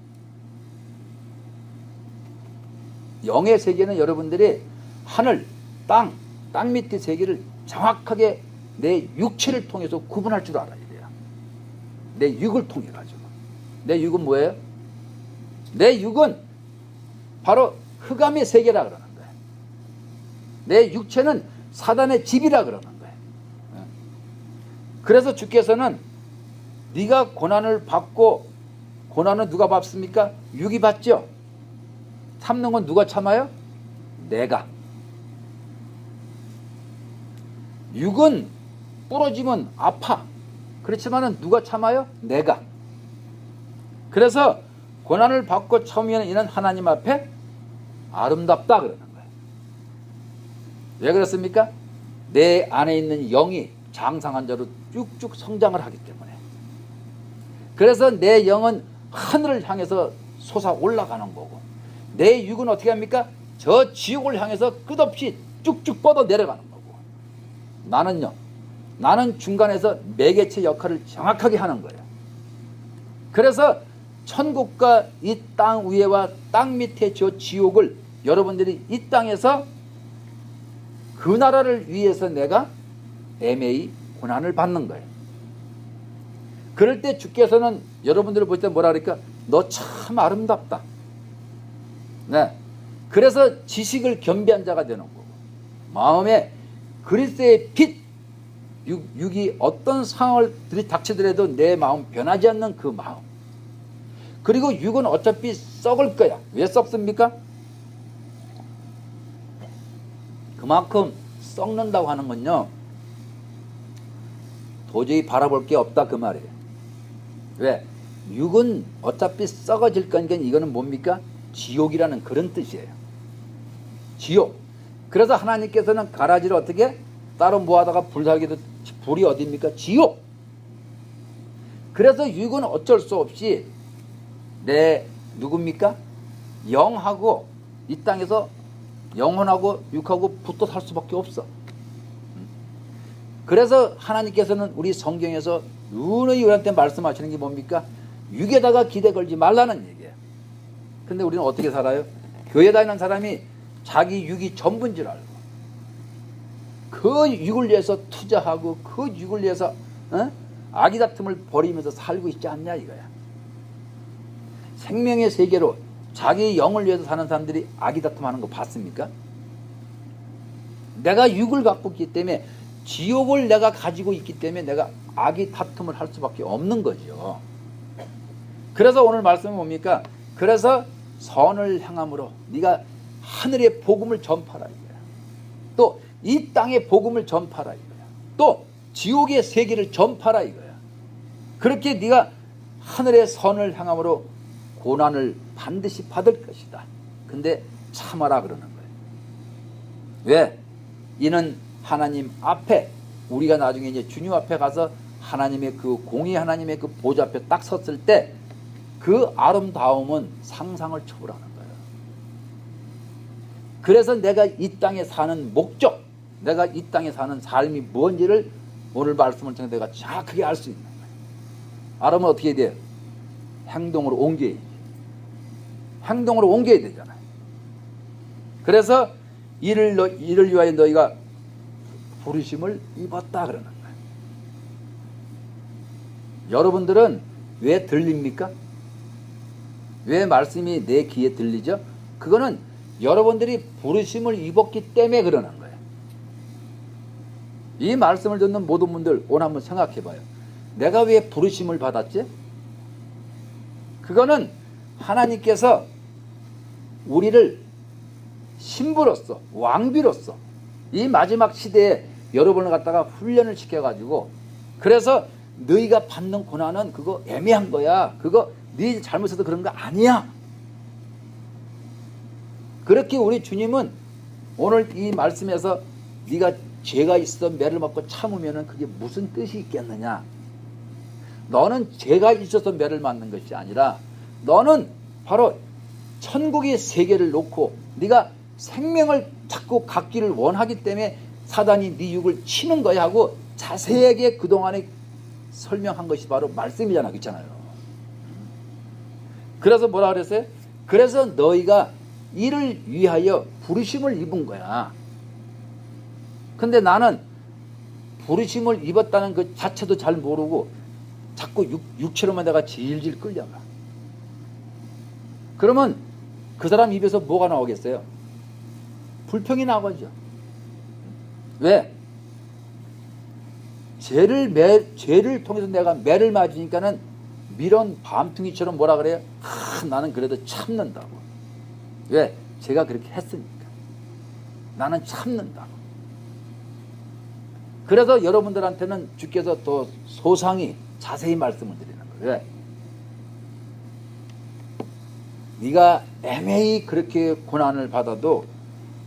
영의 세계는 여러분들이 하늘, 땅 밑의 세계를 정확하게 내 육체를 통해서 구분할 줄 알아야 돼요. 내 육을 통해 가지고. 내 육은 뭐예요? 내 육은 바로 흑암의 세계라 그러는 거예요. 내 육체는 사단의 집이라 그러는 거예요. 그래서 주께서는 네가 고난을 받고 고난은 누가 받습니까? 육이 받죠. 참는 건 누가 참아요? 내가. 육은 부러지면 아파. 그렇지만은 누가 참아요? 내가. 그래서 고난을 받고 참으면 이는 하나님 앞에 아름답다 그러는 거예요. 왜 그렇습니까? 내 안에 있는 영이 장성한 자로 쭉쭉 성장을 하기 때문에. 그래서 내 영은 하늘을 향해서 솟아 올라가는 거고, 내 육은 어떻게 합니까? 저 지옥을 향해서 끝없이 쭉쭉 뻗어 내려가는 거고, 나는요, 나는 중간에서 매개체 역할을 정확하게 하는 거예요. 그래서 천국과 이 땅 위에와 땅 밑에 저 지옥을 여러분들이 이 땅에서 그 나라를 위해서 내가 애매히 고난을 받는 거예요. 그럴 때 주께서는 여러분들을 볼 때 뭐라 그럴까? 너 참 아름답다. 네. 그래서 지식을 겸비한 자가 되는 거고, 마음에 그리스도의 빛, 육이 어떤 상황을 들이닥치더라도 내 마음 변하지 않는 그 마음. 그리고 육은 어차피 썩을 거야. 왜 썩습니까? 그만큼 썩는다고 하는 건요, 도저히 바라볼 게 없다 그 말이에요. 왜? 육은 어차피 썩어질 거니까 이거는 뭡니까? 지옥이라는 그런 뜻이에요. 지옥. 그래서 하나님께서는 가라지를 어떻게 따로 모아다가 불살기도, 불이 어디입니까? 지옥. 그래서 육은 어쩔 수 없이 내 누굽니까? 영하고 이 땅에서 영혼하고 육하고 붙어 살 수밖에 없어. 그래서 하나님께서는 우리 성경에서 누누이 우리한테 말씀하시는 게 뭡니까? 육에다가 기대 걸지 말라는 얘기예요. 근데 우리는 어떻게 살아요? 교회 다니는 사람이 자기 육이 전부인 줄 알고 그 육을 위해서 투자하고 그 육을 위해서 아기다툼을 벌이면서 살고 있지 않냐 이거야. 생명의 세계로 자기 영을 위해서 사는 사람들이 아기다툼하는 거 봤습니까? 내가 육을 갖고 있기 때문에, 지옥을 내가 가지고 있기 때문에 내가 아기다툼을 할 수밖에 없는 거죠. 그래서 오늘 말씀은 뭡니까? 그래서 선을 향함으로 네가 하늘의 복음을 전파라 이거야. 또 이 땅의 복음을 전파라 이거야. 또 지옥의 세계를 전파라 이거야. 그렇게 네가 하늘의 선을 향함으로 고난을 반드시 받을 것이다. 근데 참아라 그러는 거예요. 왜? 이는 하나님 앞에, 우리가 나중에 이제 주님 앞에 가서 하나님의 그 공의 하나님의 그 보좌 앞에 딱 섰을 때 그 아름다움은 상상을 초월하는 거예요. 그래서 내가 이 땅에 사는 목적, 내가 이 땅에 사는 삶이 뭔지를 오늘 말씀을 통해 내가 정확하게 알 수 있는 거예요. 알으면 어떻게 돼요? 행동으로 옮겨야지. 행동으로 옮겨야 되잖아요. 그래서 이를 위하여 너희가 부르심을 입었다 그러는 거예요. 여러분들은 왜 들립니까? 왜 말씀이 내 귀에 들리죠? 그거는 여러분들이 부르심을 입었기 때문에 그러는 거예요. 이 말씀을 듣는 모든 분들 오늘 한번 생각해 봐요. 내가 왜 부르심을 받았지? 그거는 하나님께서 우리를 신부로서, 왕비로서 이 마지막 시대에 여러분을 갖다가 훈련을 시켜가지고, 그래서 너희가 받는 고난은 그거 애매한 거야. 그거 네 잘못해서 그런 거 아니야. 그렇게 우리 주님은 오늘 이 말씀에서 네가 죄가 있어 매를 맞고 참으면 그게 무슨 뜻이 있겠느냐. 너는 죄가 있어서 매를 맞는 것이 아니라 너는 바로 천국의 세계를 놓고 네가 생명을 자꾸 갖기를 원하기 때문에 사단이 네 육을 치는 거야 하고 자세하게 그동안에 설명한 것이 바로 말씀이잖아. 그렇잖아요. 그래서 뭐라 그랬어요? 그래서 너희가 이를 위하여 부르심을 입은 거야. 근데 나는 부르심을 입었다는 그 자체도 잘 모르고 자꾸 육체로만 내가 질질 끌려가. 그러면 그 사람 입에서 뭐가 나오겠어요? 불평이 나오죠. 왜? 죄를 통해서 내가 매를 맞으니까는 미련 밤둥이처럼 뭐라 그래요? 나는 그래도 참는다고. 왜? 제가 그렇게 했으니까. 나는 참는다고. 그래서 여러분들한테는 주께서 또 소상히 자세히 말씀을 드리는 거예요. 왜? 네가 애매히 그렇게 고난을 받아도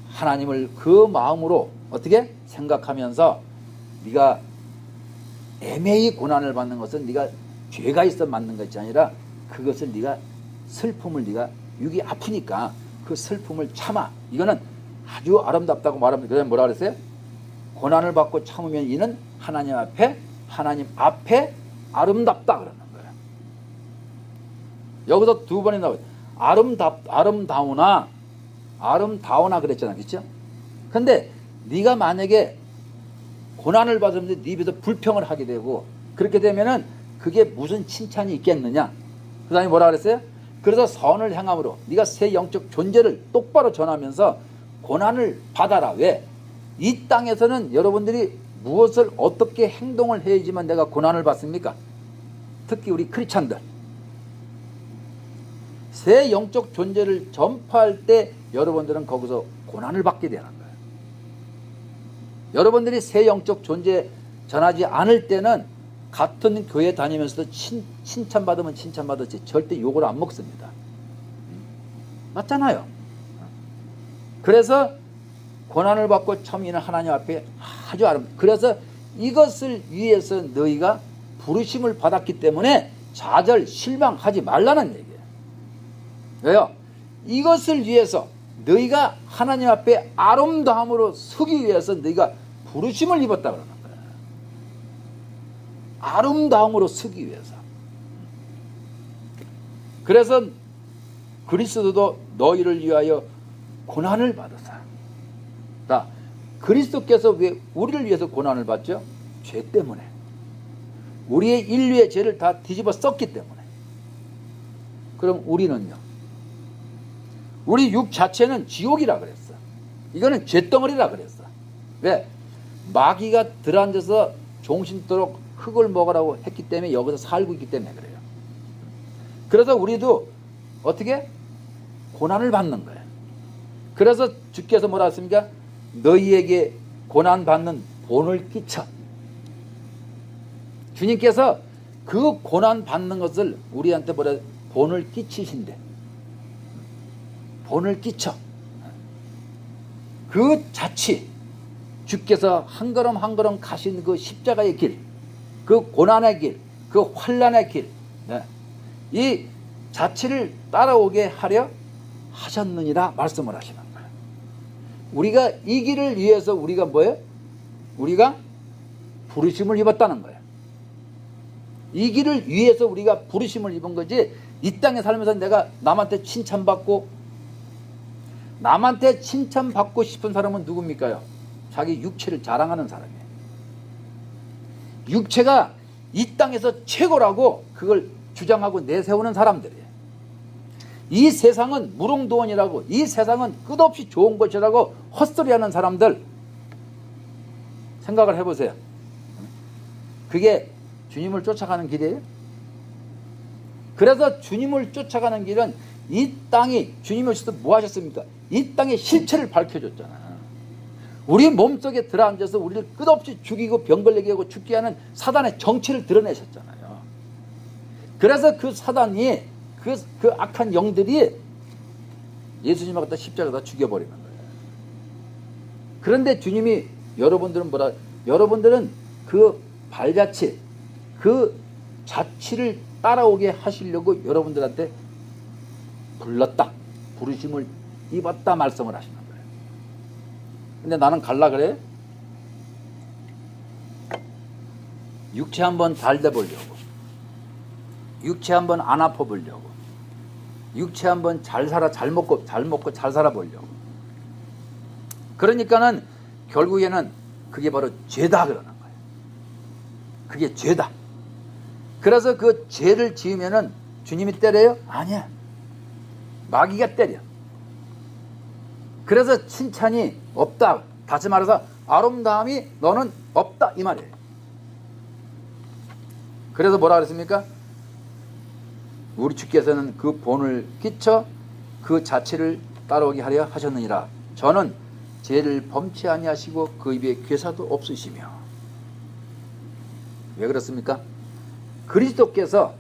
하나님을 그 마음으로 어떻게 생각하면서 네가 애매히 고난을 받는 것은 네가 죄가 있어 맞는 것이 아니라 그것을 네가 슬픔을 네가 육이 아프니까 그 슬픔을 참아. 이거는 아주 아름답다고 말합니다. 그다음에 뭐라 그랬어요? 고난을 받고 참으면 이는 하나님 앞에 아름답다 그러는 거예요. 여기서 두 번이 나와요. 아름다우나 그랬잖아, 그렇죠? 근데 네가 만약에 고난을 받으면서 네 입에서 불평을 하게 되고 그렇게 되면은 그게 무슨 칭찬이 있겠느냐? 그 다음에 뭐라 그랬어요? 그래서 선을 행함으로 네가 새 영적 존재를 똑바로 전하면서 고난을 받아라. 왜? 이 땅에서는 여러분들이 무엇을 어떻게 행동을 해야지만 내가 고난을 받습니까? 특히 우리 크리스찬들. 새 영적 존재를 전파할 때 여러분들은 거기서 고난을 받게 되는 거예요. 여러분들이 새 영적 존재 전하지 않을 때는 같은 교회 다니면서도 칭찬받으면 칭찬받았지 절대 욕을 안 먹습니다. 맞잖아요. 그래서 고난을 받고 참이는 하나님 앞에 아주 아름답다. 그래서 이것을 위해서 너희가 부르심을 받았기 때문에 좌절, 실망하지 말라는 얘기예요. 왜요? 이것을 위해서 너희가 하나님 앞에 아름다움으로 서기 위해서 너희가 부르심을 입었다 그러는 거예요. 아름다움으로 서기 위해서. 그래서 그리스도도 너희를 위하여 고난을 받으사. 자, 그리스도께서 왜 우리를 위해서 고난을 받죠? 죄 때문에. 우리의 인류의 죄를 다 뒤집어 썼기 때문에. 그럼 우리는요? 우리 육 자체는 지옥이라 그랬어. 이거는 죄덩어리라 그랬어. 왜? 마귀가 들어앉아서 종신토록 흙을 먹으라고 했기 때문에 여기서 살고 있기 때문에 그래요. 그래서 우리도 어떻게? 고난을 받는 거예요. 그래서 주께서 뭐라 했습니까? 너희에게 고난받는 본을 끼쳐. 주님께서 그 고난받는 것을 우리한테 뭐라 본을 끼치신대. 본을 끼쳐. 그 자치, 주께서 한 걸음 한 걸음 가신 그 십자가의 길, 그 고난의 길, 그 환난의 길, 이 자치를 따라오게 하려 하셨느니라 말씀을 하시는 거예요. 우리가 이 길을 위해서 우리가 뭐예요? 우리가 부르심을 입었다는 거예요. 이 길을 위해서 우리가 부르심을 입은 거지, 이 땅에 살면서 내가 남한테 칭찬받고 남한테 칭찬받고 싶은 사람은 누굽니까요? 자기 육체를 자랑하는 사람이에요. 육체가 이 땅에서 최고라고 그걸 주장하고 내세우는 사람들이에요. 이 세상은 무릉도원이라고, 이 세상은 끝없이 좋은 것이라고 헛소리하는 사람들 생각을 해보세요. 그게 주님을 쫓아가는 길이에요? 그래서 주님을 쫓아가는 길은 이 땅이, 주님이 오셔서 뭐 하셨습니까? 이 땅의 실체를 밝혀줬잖아. 우리 몸속에 들어앉아서 우리를 끝없이 죽이고 병 걸리게 하고 죽게 하는 사단의 정체를 드러내셨잖아요. 그래서 그 사단이, 그 악한 영들이 예수님을 갖다 십자가에다 죽여버리는 거예요. 그런데 주님이 여러분들은 그 발자취, 그 자취를 따라오게 하시려고 여러분들한테 불렀다, 부르심을 입었다 말씀을 하시는 거예요. 근데 나는 갈라 그래? 육체 한번 잘 돼보려고, 육체 한번 안 아파보려고, 육체 한번 잘 살아, 잘 먹고 잘 살아보려고. 그러니까는 결국에는 그게 바로 죄다 그러는 거예요. 그게 죄다. 그래서 그 죄를 지으면은 주님이 때려요? 아니야. 마귀가 때려. 그래서 칭찬이 없다. 다시 말해서 아름다움이 너는 없다 이 말이에요. 그래서 뭐라 그랬습니까? 우리 주께서는 그 본을 끼쳐 그 자체를 따라오게 하려 하셨느니라. 저는 죄를 범치 아니하시고 그 입에 괴사도 없으시며. 왜 그렇습니까? 그리스도께서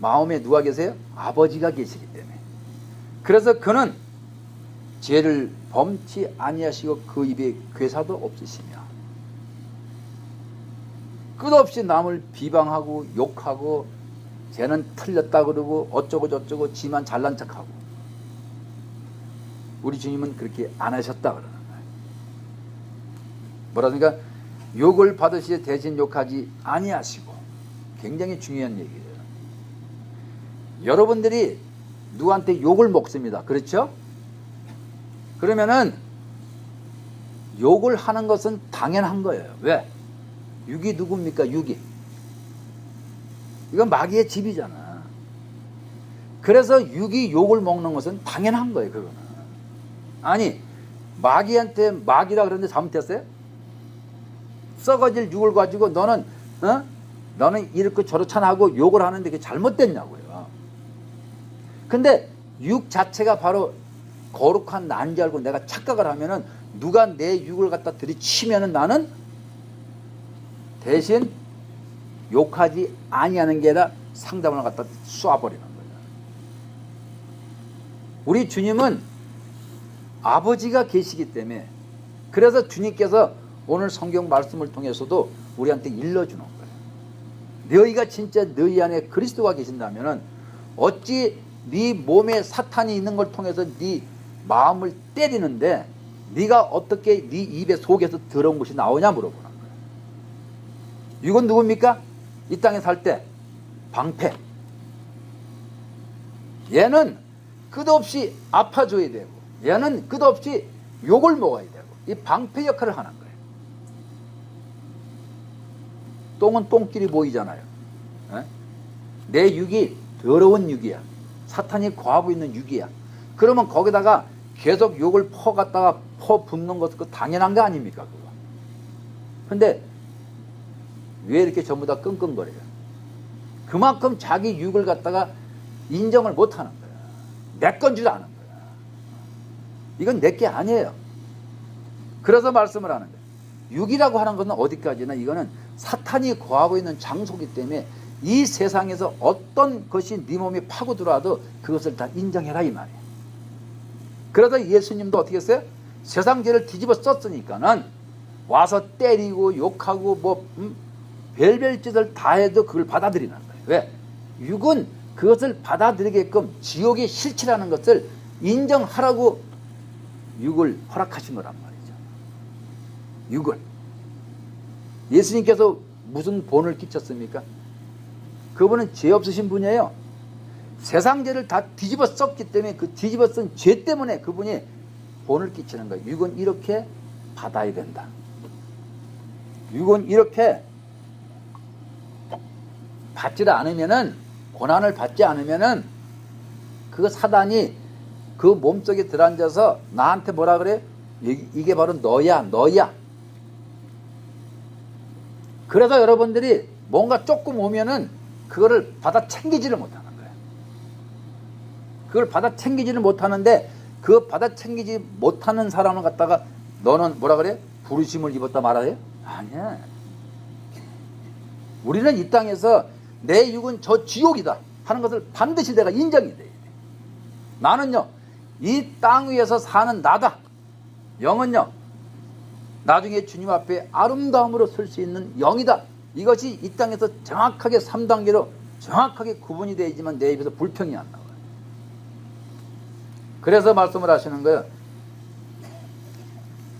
마음에 누가 계세요? 아버지가 계시기 때문에. 그래서 그는 죄를 범치 아니하시고 그 입에 괴사도 없으시며, 끝없이 남을 비방하고 욕하고 쟤는 틀렸다 그러고 어쩌고 저쩌고 지만 잘난 척하고, 우리 주님은 그렇게 안 하셨다 그러는 거예요. 뭐라니까 욕을 받으시되 대신 욕하지 아니하시고. 굉장히 중요한 얘기예요. 여러분들이 누구한테 욕을 먹습니다. 그렇죠? 그러면은 욕을 하는 것은 당연한 거예요. 왜? 육이 누굽니까? 육이. 이건 마귀의 집이잖아. 그래서 육이 욕을 먹는 것은 당연한 거예요. 그거는. 아니, 마귀한테 마귀라 그러는데 잘못했어요? 썩어질 육을 가지고 너는 이렇게 저렇잖아 하고 욕을 하는데 그게 잘못됐냐고요. 근데 육 자체가 바로 거룩한 나인 줄 알고 내가 착각을 하면은, 누가 내 육을 갖다 들이치면은 나는 대신 욕하지 아니하는 게 아니라 상담을 갖다 쏴버리는 거예요. 우리 주님은 아버지가 계시기 때문에, 그래서 주님께서 오늘 성경 말씀을 통해서도 우리한테 일러주는 거예요. 너희가 진짜 너희 안에 그리스도가 계신다면은 어찌 네 몸에 사탄이 있는 걸 통해서 네 마음을 때리는데 네가 어떻게 네 입에 속에서 더러운 것이 나오냐 물어보는 거예요. 이건 누굽니까? 이 땅에 살 때 방패. 얘는 끝없이 아파줘야 되고, 얘는 끝없이 욕을 먹어야 되고, 이 방패 역할을 하는 거예요. 똥은 똥끼리 보이잖아요. 내 육이 더러운 육이야. 사탄이 거하고 있는 육이야. 그러면 거기다가 계속 욕을 퍼갖다가 퍼붓는 것도 그 당연한 거 아닙니까? 그거. 근데 왜 이렇게 전부 다 끙끙거려요? 그만큼 자기 육을 갖다가 인정을 못하는 거야. 내 건 줄 아는 거야. 이건 내 게 아니에요. 그래서 말씀을 하는 거예요. 육이라고 하는 것은 어디까지나 이거는 사탄이 거하고 있는 장소이기 때문에 이 세상에서 어떤 것이 네 몸에 파고 들어와도 그것을 다 인정해라 이 말이에요. 그래서 예수님도 어떻게 했어요? 세상 죄를 뒤집어 썼으니까는 와서 때리고 욕하고 뭐 별별 짓을 다 해도 그걸 받아들이는 거예요. 왜? 육은 그것을 받아들이게끔 지옥의 실체라는 것을 인정하라고 육을 허락하신 거란 말이죠. 육을. 예수님께서 무슨 본을 끼쳤습니까? 그분은 죄 없으신 분이에요. 세상 죄를 다 뒤집어 썼기 때문에 그 뒤집어 쓴 죄 때문에 그분이 본을 끼치는 거예요. 육은 이렇게 받아야 된다. 육은 이렇게 받지를 않으면은, 고난을 받지 않으면은 그 사단이 그 몸속에 들어앉아서 나한테 뭐라 그래? 이게 바로 너야, 너야. 그래서 여러분들이 뭔가 조금 오면은 그거를 받아 챙기지를 못하는 거예요. 그걸 받아 챙기지를 못하는데, 그 받아 챙기지 못하는 사람을 갖다가 너는 뭐라 그래? 부르심을 입었다 말아요? 아니야. 우리는 이 땅에서 내 육은 저 지옥이다 하는 것을 반드시 내가 인정이 돼야 돼. 나는요, 이 땅 위에서 사는 나다. 영은요, 나중에 주님 앞에 아름다움으로 설 수 있는 영이다. 이것이 이 땅에서 정확하게 3단계로 정확하게 구분이 되지만 내 입에서 불평이 안 나와요. 그래서 말씀을 하시는 거예요.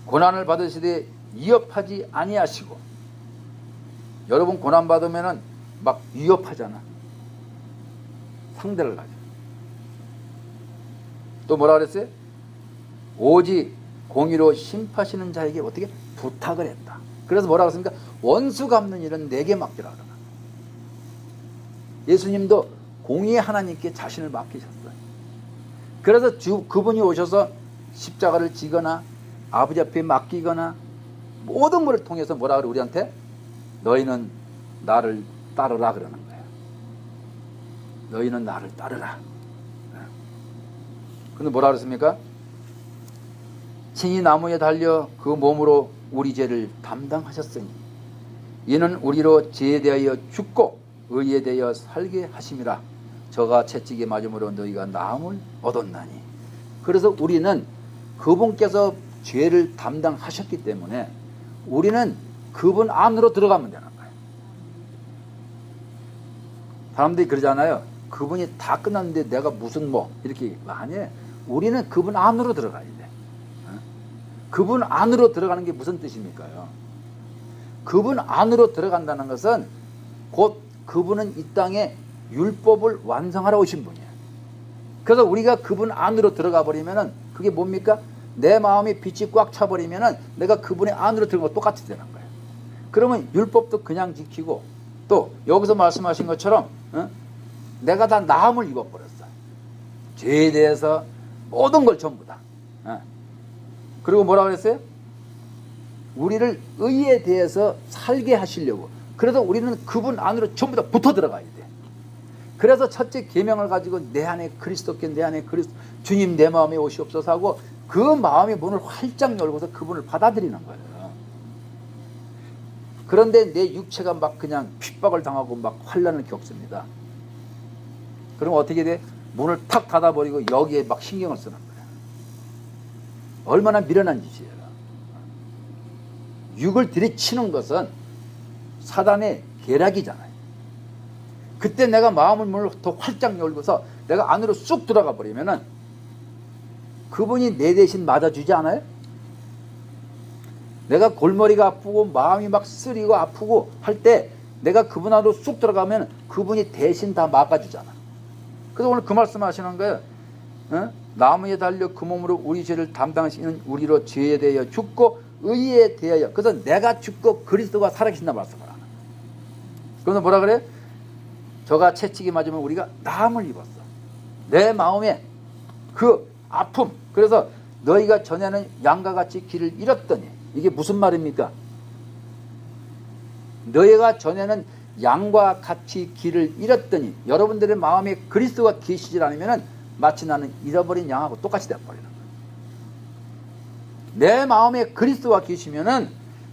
고난을 받으시되 위협하지 아니하시고. 여러분 고난 받으면은 막 위협하잖아. 상대를 가지고. 또 뭐라 그랬어요? 오직 공의로 심파하시는 자에게 어떻게 부탁을 했다. 그래서 뭐라 그랬습니까? 원수 갚는 일은 내게 맡기라 그러나. 예수님도 공의의 하나님께 자신을 맡기셨어요. 그래서 그분이 오셔서 십자가를 지거나 아버지 앞에 맡기거나 모든 것을 통해서 뭐라 그래? 우리한테 너희는 나를 따르라 그러는 거예요. 너희는 나를 따르라. 근데 뭐라 그랬습니까? 친히 나무에 달려 그 몸으로 우리 죄를 담당하셨으니 이는 우리로 죄에 대하여 죽고 의에 대하여 살게 하심이라. 저가 채찍에 맞음으로 너희가 나음을 얻었나니. 그래서 우리는 그분께서 죄를 담당하셨기 때문에 우리는 그분 안으로 들어가면 되는 거예요. 사람들이 그러잖아요. 그분이 다 끝났는데 내가 무슨 이렇게 아니에요. 우리는 그분 안으로 들어가야 돼. 그분 안으로 들어가는 게 무슨 뜻입니까요? 그분 안으로 들어간다는 것은 곧 그분은 이 땅에 율법을 완성하러 오신 분이에요. 그래서 우리가 그분 안으로 들어가 버리면은 그게 뭡니까? 내 마음이 빛이 꽉 차버리면은 내가 그분의 안으로 들어가고 똑같이 되는 거예요. 그러면 율법도 그냥 지키고 또 여기서 말씀하신 것처럼 내가 다 나음을 입어버렸어. 죄에 대해서 모든 걸 전부 다. 그리고 뭐라 그랬어요? 우리를 의에 대해서 살게 하시려고. 그래서 우리는 그분 안으로 전부 다 붙어 들어가야 돼. 그래서 첫째 계명을 가지고 내 안에 그리스도께 내 안에 그리스도 주님 내 마음에 오시옵소서 하고 그 마음의 문을 활짝 열고서 그분을 받아들이는 거예요. 그런데 내 육체가 막 그냥 핍박을 당하고 막 환난을 겪습니다. 그럼 어떻게 돼? 문을 탁 닫아버리고 여기에 막 신경을 쓰는 거예요. 얼마나 미련한 짓이에요. 육을 들이치는 것은 사단의 계략이잖아요. 그때 내가 마음을 문을 더 활짝 열고서 내가 안으로 쑥 들어가 버리면은 그분이 내 대신 맞아주지 않아요? 내가 골머리가 아프고 마음이 막 쓰리고 아프고 할 때 내가 그분 안으로 쑥 들어가면 그분이 대신 다 막아주잖아. 그래서 오늘 그 말씀 하시는 거예요. 나무에 달려 그 몸으로 우리 죄를 담당하시는 우리로 죄에 대하여 죽고 의에 대하여. 그래서 내가 죽고 그리스도가 살아계신다 말씀을 하는 거예요. 그래서 뭐라 그래? 저가 채찍이 맞으면 우리가 나음을 입었어. 내 마음에 그 아픔. 그래서 너희가 전에는 양과 같이 길을 잃었더니. 이게 무슨 말입니까? 너희가 전에는 양과 같이 길을 잃었더니 여러분들의 마음에 그리스도가 계시질 않으면 마치 나는 잃어버린 양하고 똑같이 되어버리는 거예요. 내 마음에 그리스도가 계시면은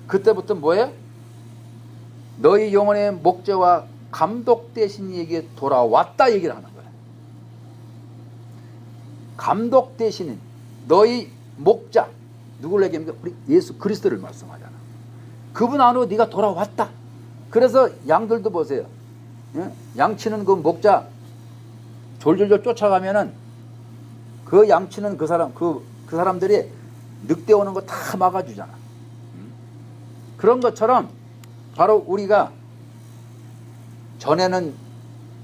그때부터 뭐예요? 너희 영혼의 목자와 감독 되신 이에게 돌아왔다 얘기를 하는 거예요. 감독 되시는 너희 목자 누구를 얘기합니까? 우리 예수 그리스도를 말씀하잖아. 그분 안으로 네가 돌아왔다. 그래서 양들도 보세요. 양치는 그 목자 졸졸졸 쫓아가면은 그 양치는 그 사람들이 늑대 오는 거 다 막아주잖아. 그런 것처럼 바로 우리가 전에는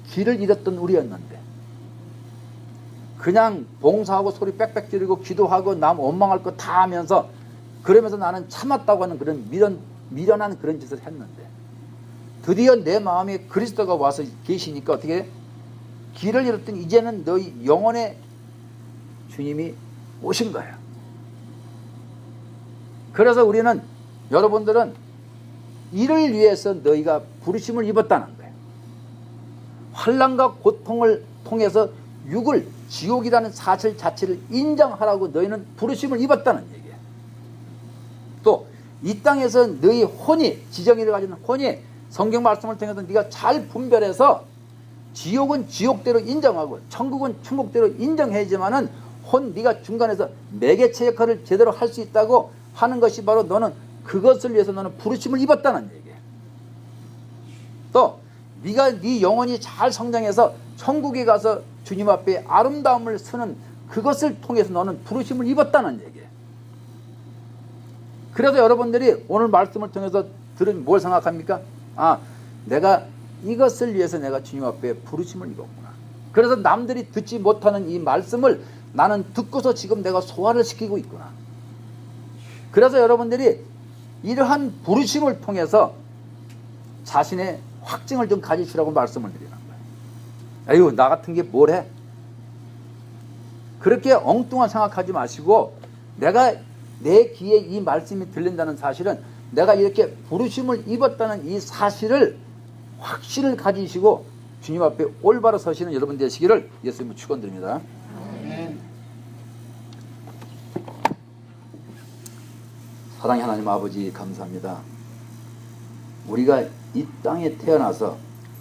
길을 잃었던 우리였는데 그냥 봉사하고 소리 빽빽 지르고 기도하고 남 원망할 거 다 하면서 그러면서 나는 참았다고 하는 그런 미련한 그런 짓을 했는데 드디어 내 마음에 그리스도가 와서 계시니까 어떻게 해? 길을 잃었더니 이제는 너희 영혼의 주님이 오신 거예요. 그래서 우리는 여러분들은 이를 위해서 너희가 부르심을 입었다는 거예요. 환난과 고통을 통해서 육을 지옥이라는 사실 자체를 인정하라고 너희는 부르심을 입었다는 얘기예요. 또 이 땅에서 너희 혼이 지정의를 가진 혼이 성경 말씀을 통해서 네가 잘 분별해서 지옥은 지옥대로 인정하고 천국은 천국대로 인정해야지만은 네가 중간에서 매개체 역할을 제대로 할 수 있다고 하는 것이 바로 너는 그것을 위해서 너는 부르심을 입었다는 얘기예요. 또 네가 네 영혼이 잘 성장해서 천국에 가서 주님 앞에 아름다움을 쓰는 그것을 통해서 너는 부르심을 입었다는 얘기예요. 그래서 여러분들이 오늘 말씀을 통해서 들은 뭘 생각합니까? 내가 이것을 위해서 내가 주님 앞에 부르심을 입었구나. 그래서 남들이 듣지 못하는 이 말씀을 나는 듣고서 지금 내가 소화를 시키고 있구나. 그래서 여러분들이 이러한 부르심을 통해서 자신의 확증을 좀 가지시라고 말씀을 드리는 거예요. 에휴, 나 같은 게 뭘 해? 그렇게 엉뚱한 생각하지 마시고 내가 내 귀에 이 말씀이 들린다는 사실은 내가 이렇게 부르심을 입었다는 이 사실을 확신을 가지시고 주님 앞에 올바로 서시는 여러분 되시기를 예수님을 축원드립니다. 사랑의 하나님 아버지 감사합니다. 우리가 이 땅에 태어나서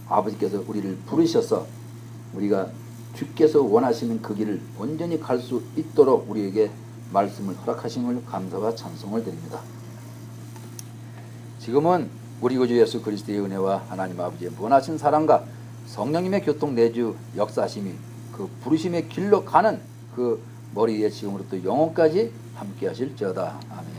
아버지께서 우리를 부르셔서 우리가 주께서 원하시는 그 길을 온전히 갈 수 있도록 우리에게 말씀을 허락하심을 감사와 찬송을 드립니다. 지금은 우리 구주 예수 그리스도의 은혜와 하나님 아버지의 무한하신 사랑과 성령님의 교통 내주 역사하심이 그 부르심의 길로 가는 그 머리에 지금으로부터 영혼까지 함께 하실지어다. 아멘.